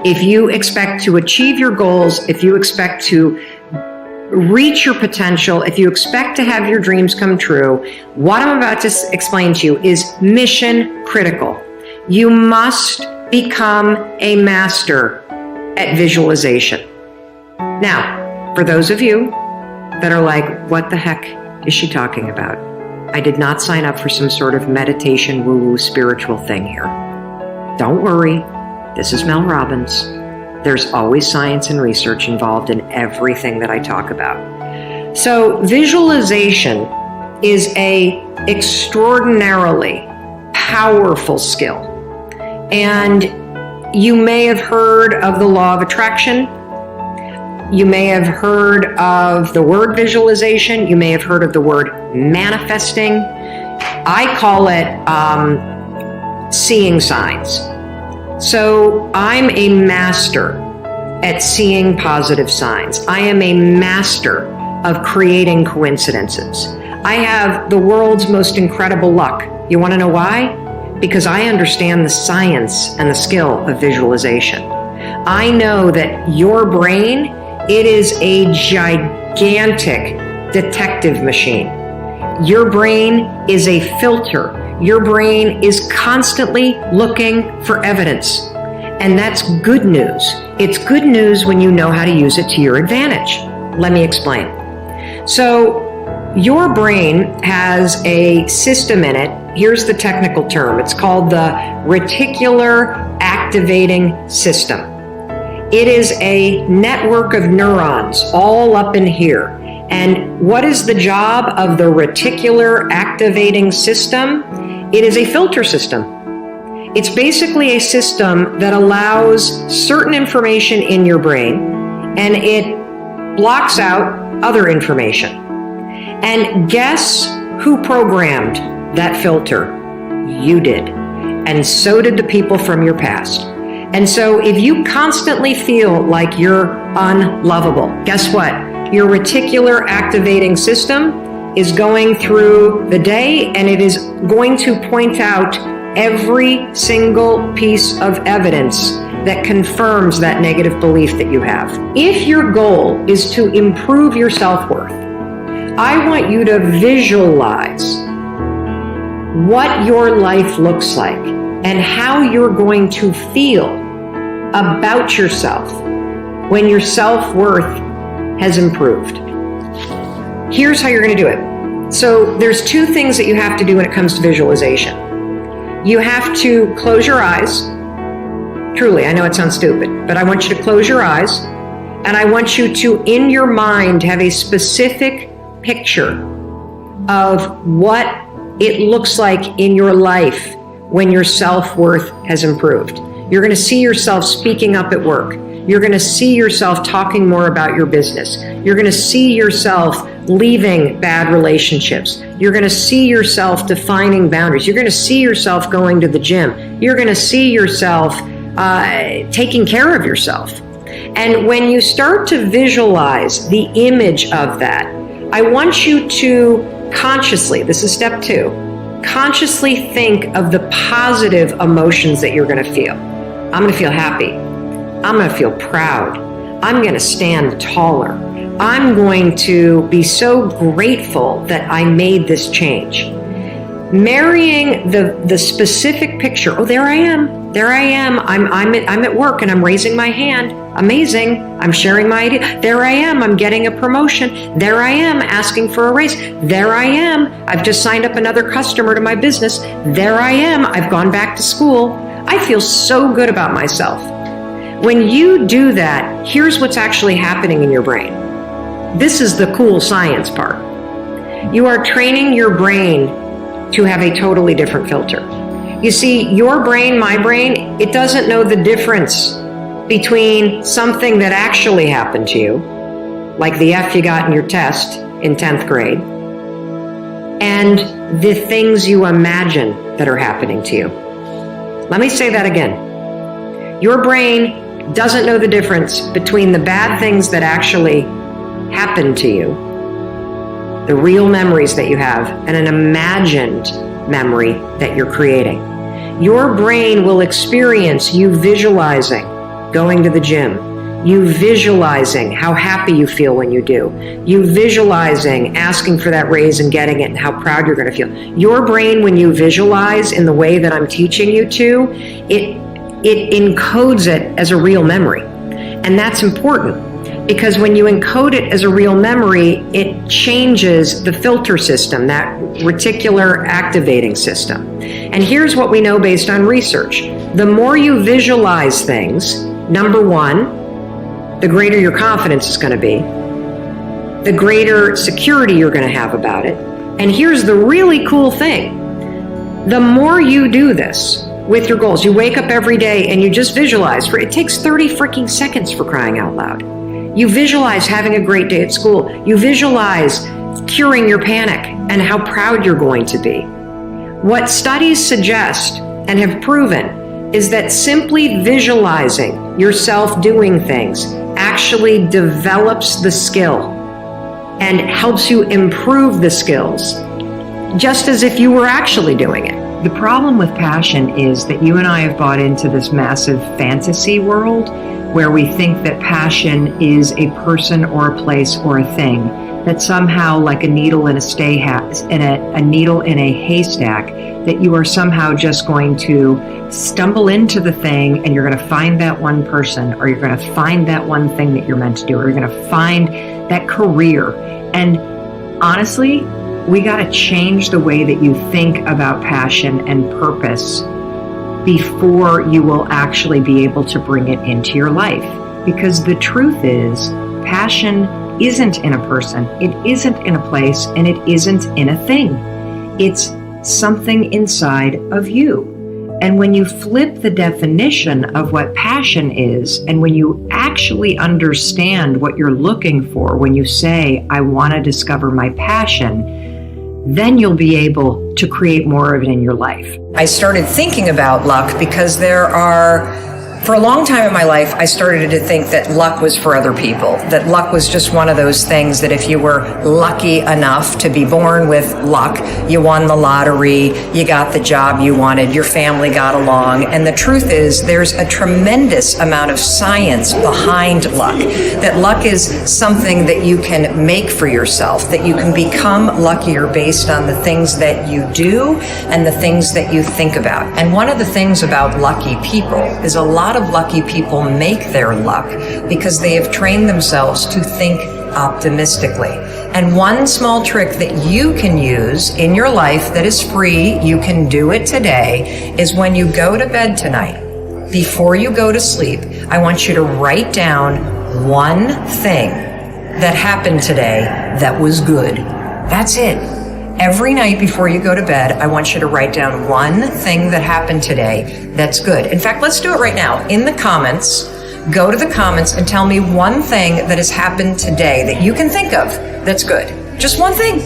if you expect to achieve your goals, if you expect to reach your potential, if you expect to have your dreams come true, what I'm about to explain to you is mission critical. You must become a master at visualization. Now, for those of you that are like, what the heck is she talking about? I did not sign up for some sort of meditation, woo-woo spiritual thing here. Don't worry, this is Mel Robbins. There's always science and research involved in everything that I talk about. So visualization is an extraordinarily powerful skill. And you may have heard of the law of attraction. You may have heard of the word visualization. You may have heard of the word manifesting. I call it seeing signs. So I'm a master at seeing positive signs. I am a master of creating coincidences. I have the world's most incredible luck. You want to know why? Because I understand the science and the skill of visualization. I know that your brain, it is a gigantic detective machine. Your brain is a filter. Your brain is constantly looking for evidence. And that's good news. It's good news when you know how to use it to your advantage. Let me explain. So your brain has a system in it. Here's the technical term. It's called the reticular activating system. It is a network of neurons all up in here. And what is the job of the reticular activating system? It is a filter system. It's basically a system that allows certain information in your brain and it blocks out other information. And guess who programmed that filter? You did. And so did the people from your past. And so if you constantly feel like you're unlovable, guess what? Your reticular activating system is going through the day and it is going to point out every single piece of evidence that confirms that negative belief that you have. If your goal is to improve your self-worth, I want you to visualize what your life looks like and how you're going to feel about yourself when your self-worth has improved. Here's how you're going to do it. So there's two things that you have to do when it comes to visualization. You have to close your eyes. Truly, I know it sounds stupid, but I want you to close your eyes and I want you to, in your mind, have a specific picture of what it looks like in your life when your self-worth has improved. You're going to see yourself speaking up at work. You're going to see yourself talking more about your business. You're going to see yourself leaving bad relationships. You're going to see yourself defining boundaries. You're going to see yourself going to the gym. You're going to see yourself taking care of yourself. And when you start to visualize the image of that, I want you to consciously, this is step 2, consciously think of the positive emotions that you're going to feel. I'm going to feel happy. I'm going to feel proud. I'm going to stand taller. I'm going to be so grateful that I made this change. Marrying the specific picture. Oh, there I am. There I am. I'm at work and I'm raising my hand. Amazing. I'm sharing my idea. There I am. I'm getting a promotion. There I am asking for a raise. There I am. I've just signed up another customer to my business. There I am. I've gone back to school. I feel so good about myself. When you do that, here's what's actually happening in your brain. This is the cool science part. You are training your brain to have a totally different filter. You see, your brain, my brain, it doesn't know the difference between something that actually happened to you, like the F you got in your test in 10th grade, and the things you imagine that are happening to you. Let me say that again. Your brain doesn't know the difference between the bad things that actually happened to you, the real memories that you have, and an imagined memory that you're creating. Your brain will experience you visualizing going to the gym. You visualizing how happy you feel when you do. You visualizing asking for that raise and getting it and how proud you're going to feel. Your brain, when you visualize in the way that I'm teaching you to, it encodes it as a real memory. And that's important because when you encode it as a real memory, it changes the filter system, that reticular activating system. And here's what we know based on research. The more you visualize things, number one, the greater your confidence is going to be, the greater security you're going to have about it. And here's the really cool thing. The more you do this with your goals, you wake up every day and you just visualize. It takes 30 freaking seconds, for crying out loud. You visualize having a great day at school. You visualize curing your panic and how proud you're going to be. What studies suggest and have proven is that simply visualizing yourself doing things actually develops the skill and helps you improve the skills, just as if you were actually doing it. The problem with passion is that you and I have bought into this massive fantasy world where we think that passion is a person or a place or a thing, that somehow, like a needle in a needle in a haystack, that you are somehow just going to stumble into the thing and you're going to find that one person, or you're going to find that one thing that you're meant to do, or you're going to find that career. And honestly, we got to change the way that you think about passion and purpose before you will actually be able to bring it into your life. Because the truth is, passion isn't in a person, it isn't in a place, and it isn't in a thing. It's something inside of you. And when you flip the definition of what passion is, and when you actually understand what you're looking for, when you say, I want to discover my passion, then you'll be able to create more of it in your life. I started thinking about luck because for a long time in my life, I started to think that luck was for other people, that luck was just one of those things that if you were lucky enough to be born with luck, you won the lottery, you got the job you wanted, your family got along. And the truth is, there's a tremendous amount of science behind luck, that luck is something that you can make for yourself, that you can become luckier based on the things that you do and the things that you think about. And one of the things about lucky people is a lot of lucky people make their luck because they have trained themselves to think optimistically. And one small trick that you can use in your life that is free, you can do it today, is when you go to bed tonight, before you go to sleep, I want you to write down one thing that happened today that was good. That's it. Every night before you go to bed, I want you to write down one thing that happened today that's good. In fact, let's do it right now. In the comments, go to the comments and tell me one thing that has happened today that you can think of that's good. Just one thing.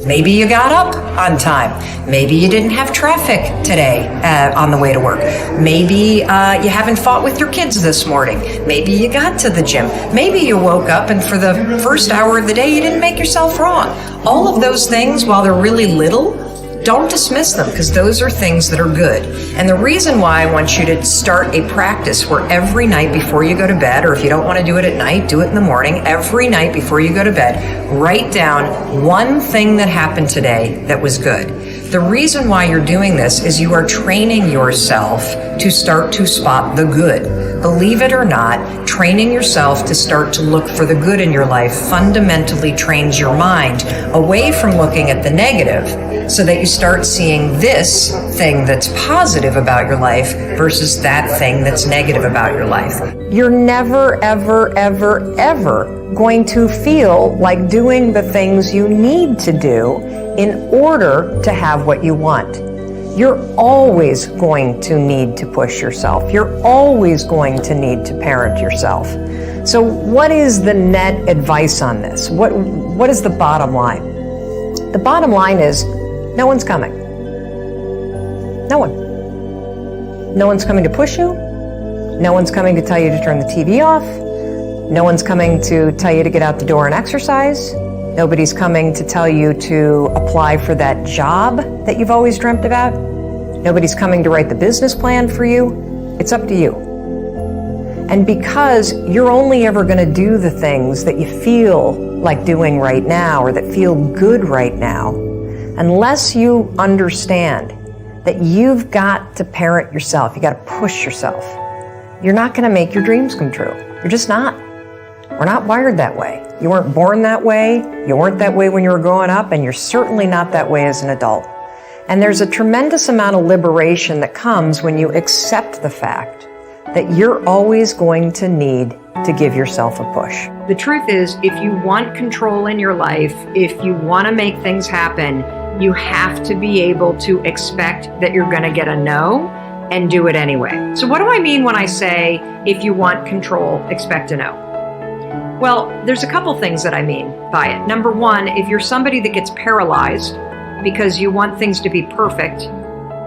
Maybe you got up on time. Maybe you didn't have traffic today on the way to work. Maybe you haven't fought with your kids this morning. Maybe you got to the gym. Maybe you woke up and for the first hour of the day you didn't make yourself wrong. All of those things, while they're really little, don't dismiss them, because those are things that are good. And the reason why I want you to start a practice where every night before you go to bed, or if you don't want to do it at night, do it in the morning, every night before you go to bed, write down one thing that happened today that was good. The reason why you're doing this is you are training yourself to start to spot the good. Believe it or not, training yourself to start to look for the good in your life fundamentally trains your mind away from looking at the negative, so that you start seeing this thing that's positive about your life versus that thing that's negative about your life. You're never, ever, ever, ever going to feel like doing the things you need to do in order to have what you want. You're always going to need to push yourself. You're always going to need to parent yourself. So what is the net advice on this? What is the bottom line? The bottom line is no one's coming. No one. No one's coming to push you. No one's coming to tell you to turn the TV off. No one's coming to tell you to get out the door and exercise. Nobody's coming to tell you to apply for that job that you've always dreamt about. Nobody's coming to write the business plan for you. It's up to you. And because you're only ever going to do the things that you feel like doing right now or that feel good right now, unless you understand that you've got to parent yourself, you got to push yourself, you're not going to make your dreams come true. You're just not. We're not wired that way. You weren't born that way. You weren't that way when you were growing up, and you're certainly not that way as an adult. And there's a tremendous amount of liberation that comes when you accept the fact that you're always going to need to give yourself a push. The truth is, if you want control in your life, if you want to make things happen, you have to be able to expect that you're going to get a no and do it anyway. So what do I mean when I say, if you want control, expect a no? Well, there's a couple things that I mean by it. Number one, if you're somebody that gets paralyzed because you want things to be perfect,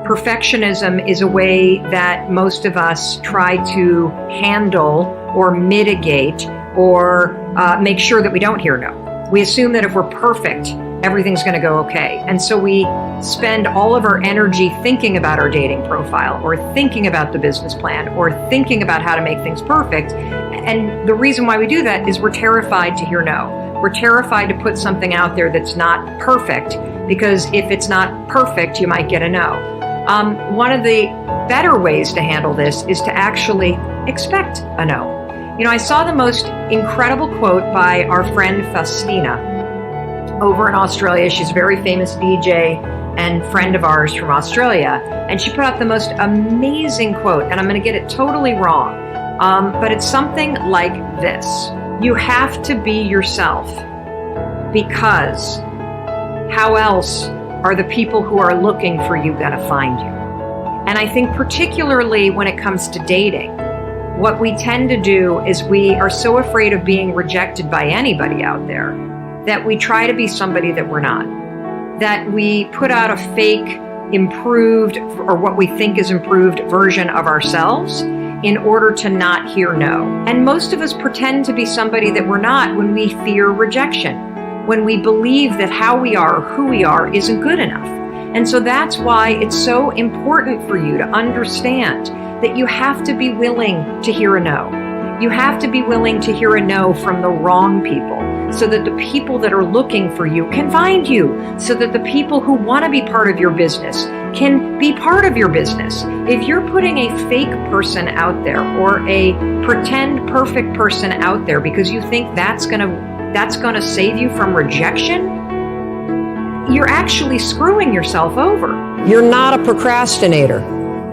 perfectionism is a way that most of us try to handle or mitigate or make sure that we don't hear no. We assume that if we're perfect, everything's going to go okay. And so we spend all of our energy thinking about our dating profile or thinking about the business plan or thinking about how to make things perfect. And the reason why we do that is we're terrified to hear no. We're terrified to put something out there that's not perfect, because if it's not perfect, you might get a no. One of the better ways to handle this is to actually expect a no. You know, I saw the most incredible quote by our friend Faustina over in Australia. She's a very famous DJ and friend of ours from Australia. And she put out the most amazing quote, and I'm going to get it totally wrong. But it's something like this: you have to be yourself, because how else are the people who are looking for you going to find you? And I think particularly when it comes to dating, what we tend to do is we are so afraid of being rejected by anybody out there that we try to be somebody that we're not, that we put out a fake, improved, or what we think is improved version of ourselves in order to not hear no. And most of us pretend to be somebody that we're not when we fear rejection, when we believe that how we are or who we are isn't good enough. And so that's why it's so important for you to understand that you have to be willing to hear a no. You have to be willing to hear a no from the wrong people, so that the people that are looking for you can find you, so that the people who want to be part of your business can be part of your business. If you're putting a fake person out there or a pretend perfect person out there because you think that's gonna save you from rejection, you're actually screwing yourself over. You're not a procrastinator.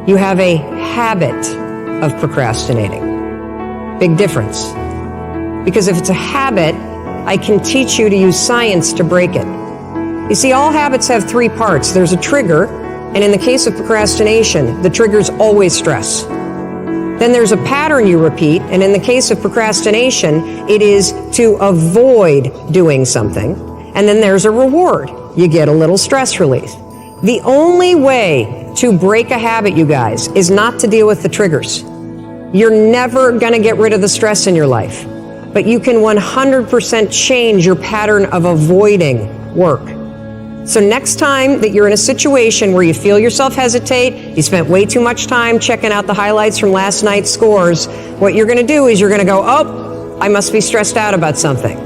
You have a habit of procrastinating. Big difference. Because if it's a habit, I can teach you to use science to break it. You see, all habits have three parts. There's a trigger, and in the case of procrastination, the trigger is always stress. Then there's a pattern you repeat, and in the case of procrastination, it is to avoid doing something. And then there's a reward. You get a little stress relief. The only way to break a habit, you guys, is not to deal with the triggers. You're never going to get rid of the stress in your life, but you can 100% change your pattern of avoiding work. So next time that you're in a situation where you feel yourself hesitate, you spent way too much time checking out the highlights from last night's scores, what you're going to do is you're going to go, oh, I must be stressed out about something.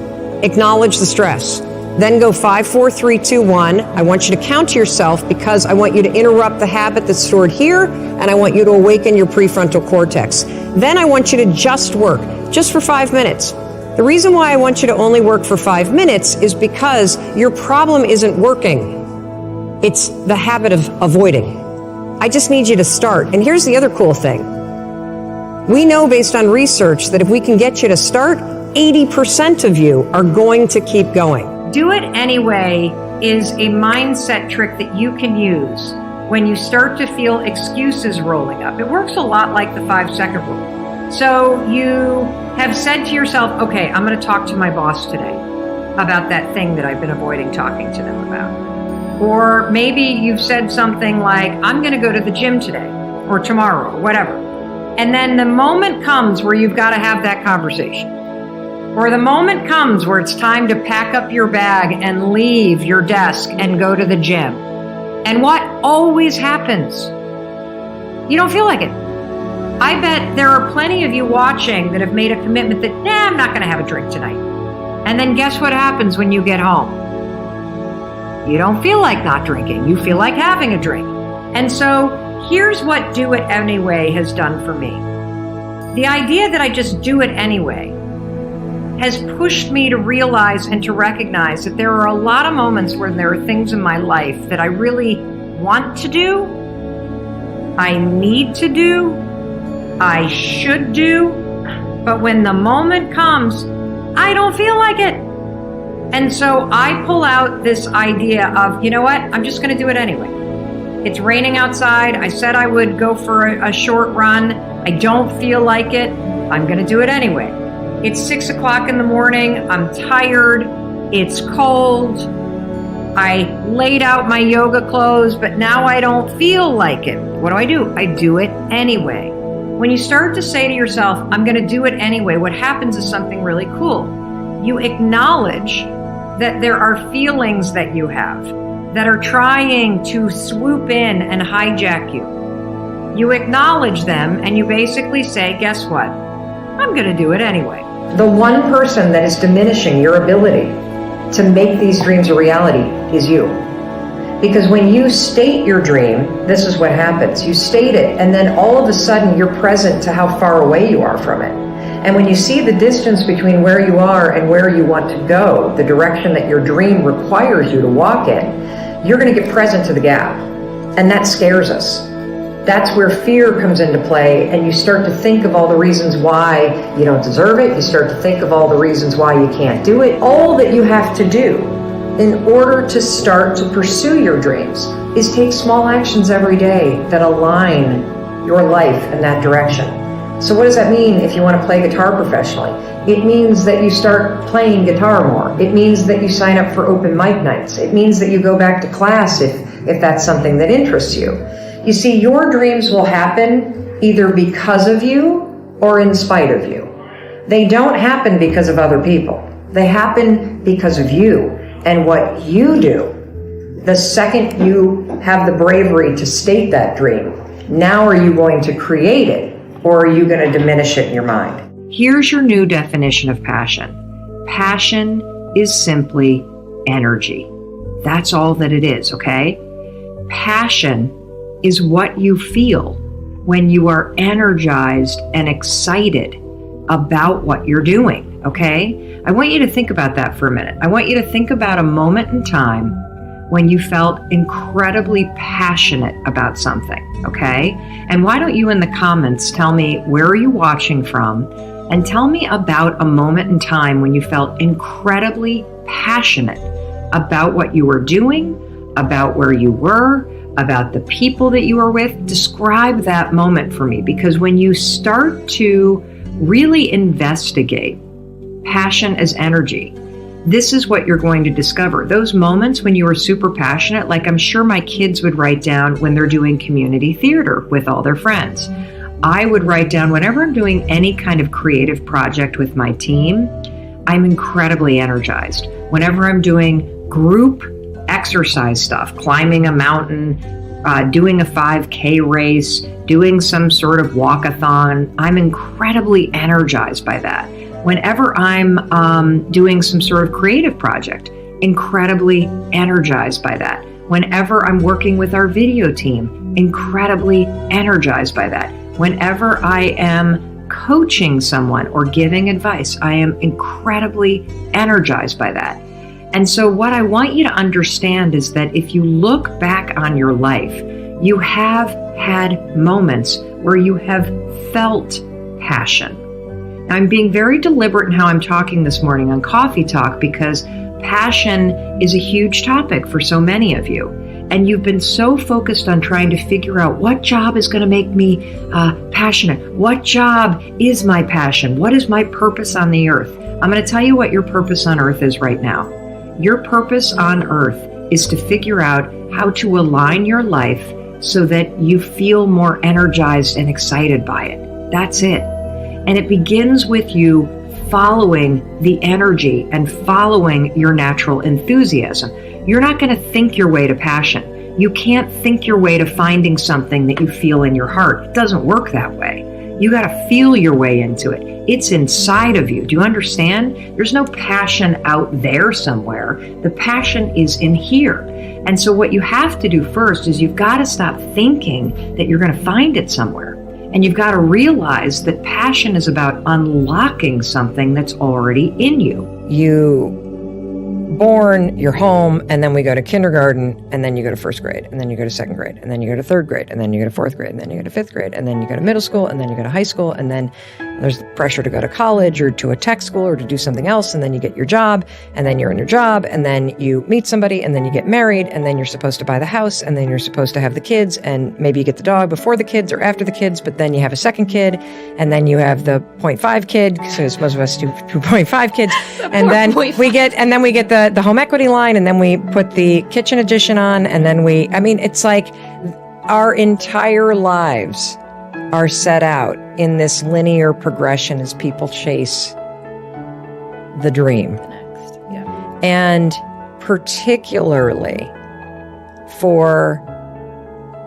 Acknowledge the stress. Then go 5, 4, 3, 2, 1. I want you to count to yourself, because I want you to interrupt the habit that's stored here, and I want you to awaken your prefrontal cortex. Then I want you to just work, just for 5 minutes. The reason why I want you to only work for 5 minutes is because your problem isn't working. It's the habit of avoiding. I just need you to start. And here's the other cool thing. We know based on research that if we can get you to start, 80% of you are going to keep going. Do it anyway is a mindset trick that you can use when you start to feel excuses rolling up. It works a lot like the 5-second rule. So you have said to yourself, okay, I'm going to talk to my boss today about that thing that I've been avoiding talking to them about. Or maybe you've said something like, I'm going to go to the gym today or tomorrow or whatever. And then the moment comes where you've got to have that conversation. Or the moment comes where it's time to pack up your bag and leave your desk and go to the gym. And what always happens? You don't feel like it. I bet there are plenty of you watching that have made a commitment that, I'm not going to have a drink tonight. And then guess what happens when you get home? You don't feel like not drinking. You feel like having a drink. And so here's what do it anyway has done for me. The idea that I just do it anyway has pushed me to realize and to recognize that there are a lot of moments where there are things in my life that I really want to do, I need to do, I should do, but when the moment comes, I don't feel like it. And so I pull out this idea of, you know what, I'm just going to do it anyway. It's raining outside. I said I would go for a short run. I don't feel like it. I'm going to do it anyway. It's 6 o'clock in the morning. I'm tired. It's cold. I laid out my yoga clothes, but now I don't feel like it. What do? I do it anyway. When you start to say to yourself, I'm going to do it anyway, what happens is something really cool. You acknowledge that there are feelings that you have that are trying to swoop in and hijack you. You acknowledge them and you basically say, guess what? I'm going to do it anyway. The one person that is diminishing your ability to make these dreams a reality is you. Because when you state your dream, this is what happens. You state it, and then all of a sudden you're present to how far away you are from it. And when you see the distance between where you are and where you want to go, the direction that your dream requires you to walk in, you're going to get present to the gap. And that scares us. That's where fear comes into play, and you start to think of all the reasons why you don't deserve it. You start to think of all the reasons why you can't do it. All that you have to do in order to start to pursue your dreams is take small actions every day that align your life in that direction. So what does that mean if you want to play guitar professionally? It means that you start playing guitar more. It means that you sign up for open mic nights. It means that you go back to class if that's something that interests you. You see, your dreams will happen either because of you or in spite of you. They don't happen because of other people. They happen because of you and what you do. The second you have the bravery to state that dream, now are you going to create it or are you going to diminish it in your mind? Here's your new definition of passion. Passion is simply energy. That's all that it is, okay? Passion is what you feel when you are energized and excited about what you're doing, okay? I want you to think about that for a minute. I want you to think about a moment in time when you felt incredibly passionate about something, okay? And why don't you in the comments tell me where are you watching from, and tell me about a moment in time when you felt incredibly passionate about what you were doing, about where you were, about the people that you were with. Describe that moment for me, because when you start to really investigate passion as energy, this is what you're going to discover. Those moments when you were super passionate, like I'm sure my kids would write down when they're doing community theater with all their friends. I would write down whenever I'm doing any kind of creative project with my team, I'm incredibly energized. Whenever I'm doing group exercise stuff, climbing a mountain, doing a 5K race, doing some sort of walkathon, I'm incredibly energized by that. Whenever I'm doing some sort of creative project, incredibly energized by that. Whenever I'm working with our video team, incredibly energized by that. Whenever I am coaching someone or giving advice, I am incredibly energized by that. And so what I want you to understand is that if you look back on your life, you have had moments where you have felt passion. Now, I'm being very deliberate in how I'm talking this morning on Coffee Talk because passion is a huge topic for so many of you. And you've been so focused on trying to figure out what job is going to make me passionate. What job is my passion? What is my purpose on the earth? I'm going to tell you what your purpose on earth is right now. Your purpose on earth is to figure out how to align your life so that you feel more energized and excited by it. That's it. And it begins with you following the energy and following your natural enthusiasm. You're not going to think your way to passion. You can't think your way to finding something that you feel in your heart. It doesn't work that way. You got to feel your way into it. It's inside of you. Do you understand? There's no passion out there somewhere. The passion is in here. And so what you have to do first is you've got to stop thinking that you're going to find it somewhere. And you've got to realize that passion is about unlocking something that's already in you. You're home, and then we go to kindergarten, and then you go to first grade, and then you go to second grade, and then you go to third grade, and then you go to fourth grade, and then you go to fifth grade, and then you go to middle school, and then you go to high school, and then there's the pressure to go to college or to a tech school or to do something else, and then you get your job, and then you're in your job, and then you meet somebody, and then you get married, and then you're supposed to buy the house, and then you're supposed to have the kids, and maybe you get the dog before the kids or after the kids, but then you have a second kid, and then you have the 0.5 kid, because most of us do 2.5 kids, and then we get the home equity line, and then we put the kitchen addition on, and then it's like our entire lives are set out in this linear progression as people chase the dream. The next, yeah. And particularly for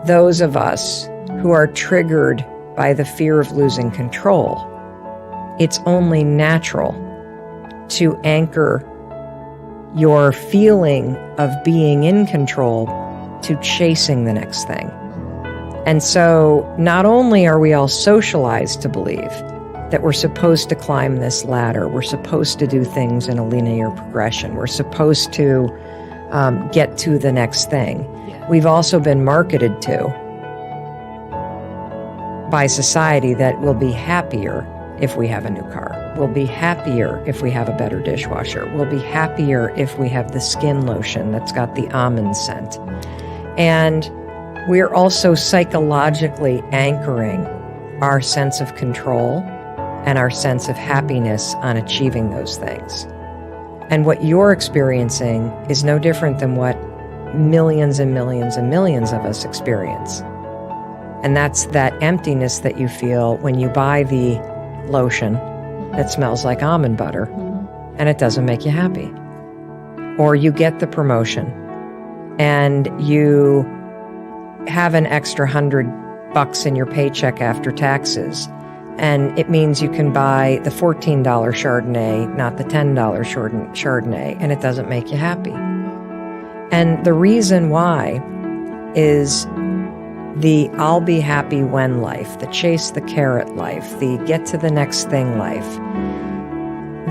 those of us who are triggered by the fear of losing control, it's only natural to anchor your feeling of being in control to chasing the next thing. And so not only are we all socialized to believe that we're supposed to climb this ladder, we're supposed to do things in a linear progression, we're supposed to get to the next thing. Yeah. We've also been marketed to by society that we'll be happier if we have a new car. We'll be happier if we have a better dishwasher. We'll be happier if we have the skin lotion that's got the almond scent. And we're also psychologically anchoring our sense of control and our sense of happiness on achieving those things. And what you're experiencing is no different than what millions and millions and millions of us experience. And that's that emptiness that you feel when you buy the lotion that smells like almond butter and it doesn't make you happy. Or you get the promotion and you have an extra $100 in your paycheck after taxes, and it means you can buy the $14 Chardonnay, not the $10 Chardonnay, and it doesn't make you happy. And the reason why is the I'll be happy when life, the chase the carrot life, the get to the next thing life.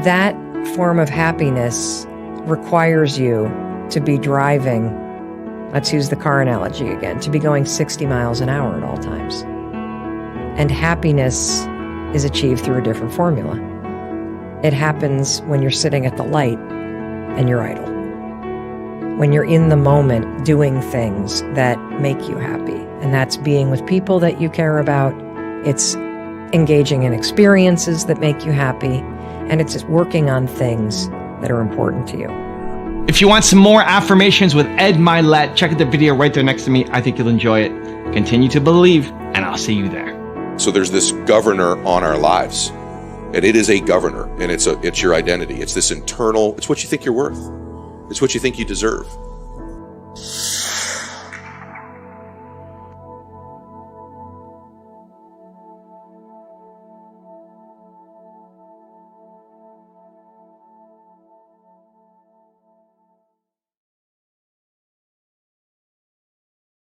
That form of happiness requires you to be driving, let's use the car analogy again, to be going 60 miles an hour at all times. And happiness is achieved through a different formula. It happens when you're sitting at the light and you're idle. When you're in the moment doing things that make you happy. And that's being with people that you care about. It's engaging in experiences that make you happy. And it's just working on things that are important to you. If you want some more affirmations with Ed Milet, check out the video right there next to me. I think you'll enjoy it. Continue to believe, and I'll see you there. So there's this governor on our lives, and it is a governor, and it's your identity. It's this internal, it's what you think you're worth. It's what you think you deserve.